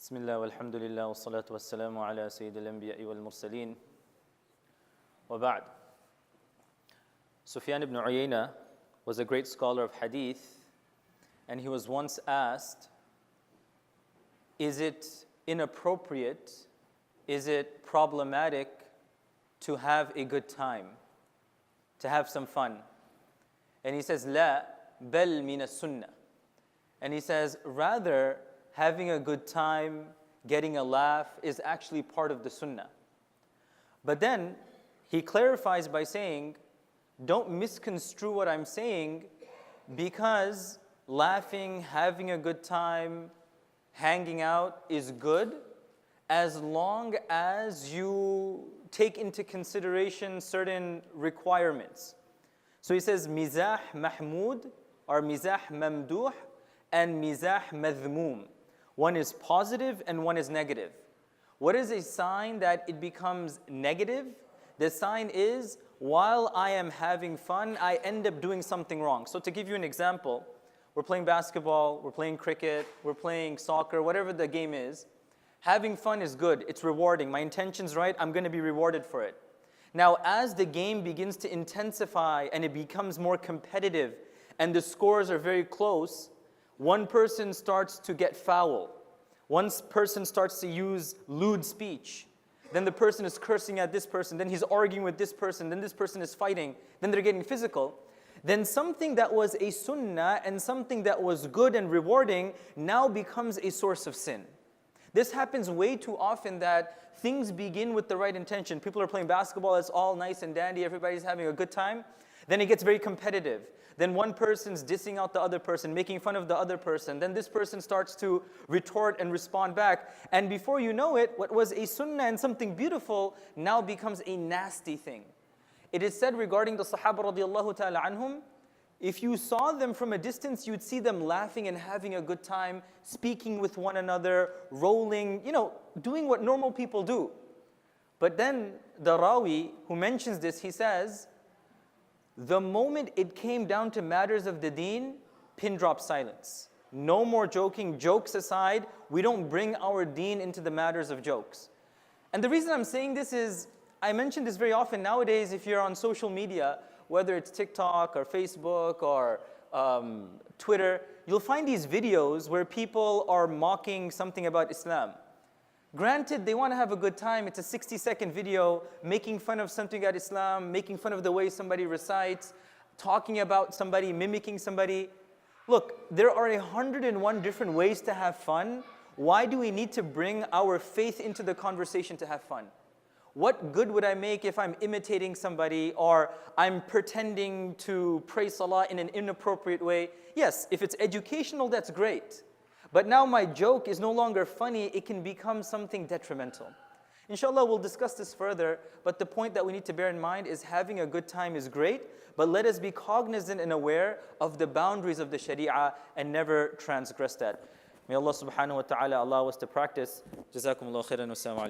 بسم الله والحمد لله والصلاة والسلام على سيد الأنبياء والمرسلين وبعد. Sufyan ibn Uyayna was a great scholar of hadith, and he was once asked, is it inappropriate, is it problematic to have a good time, to have some fun? And he says, لا بل من السنة. And he says, rather, having a good time, getting a laugh is actually part of the sunnah. But then he clarifies by saying, don't misconstrue what I'm saying, because laughing, having a good time, hanging out is good as long as you take into consideration certain requirements. So he says, mizah mahmud or mizah mamduh and mizah madhmoom. One is positive and one is negative. What is a sign that it becomes negative? The sign is, while I am having fun, I end up doing something wrong. So to give you an example, we're playing basketball, we're playing cricket, we're playing soccer, whatever the game is. Having fun is good, it's rewarding. My intention's right, I'm going to be rewarded for it. Now, as the game begins to intensify and it becomes more competitive and the scores are very close, one person starts to get foul. One person starts to use lewd speech. Then the person is cursing at this person. Then he's arguing with this person. Then this person is fighting. Then they're getting physical. Then something that was a sunnah and something that was good and rewarding now becomes a source of sin. This happens way too often, that things begin with the right intention. People are playing basketball, it's all nice and dandy, everybody's having a good time. Then it gets very competitive. Then one person's dissing out the other person, making fun of the other person. Then this person starts to retort and respond back. And before you know it, what was a sunnah and something beautiful now becomes a nasty thing. It is said regarding the Sahaba radiallahu ta'ala anhum, if you saw them from a distance, you'd see them laughing and having a good time, speaking with one another, rolling, doing what normal people do. But then the Rawi who mentions this, he says, the moment it came down to matters of the deen, pin drop silence. No more joking. Jokes aside, we don't bring our deen into the matters of jokes. And the reason I'm saying this is, I mention this very often nowadays. If you're on social media, whether it's TikTok or Facebook or Twitter, you'll find these videos where people are mocking something about Islam. Granted, they want to have a good time. It's a 60-second video making fun of something about Islam, making fun of the way somebody recites, talking about somebody, mimicking somebody. Look, there are 101 different ways to have fun. Why do we need to bring our faith into the conversation to have fun? What good would I make if I'm imitating somebody or I'm pretending to pray salah in an inappropriate way? Yes, if it's educational, that's great. But now my joke is no longer funny, it can become something detrimental. Inshallah, we'll discuss this further, but the point that we need to bear in mind is having a good time is great, but let us be cognizant and aware of the boundaries of the Sharia and never transgress that. May Allah subhanahu wa ta'ala allow us to practice. Jazakumullah khairan wa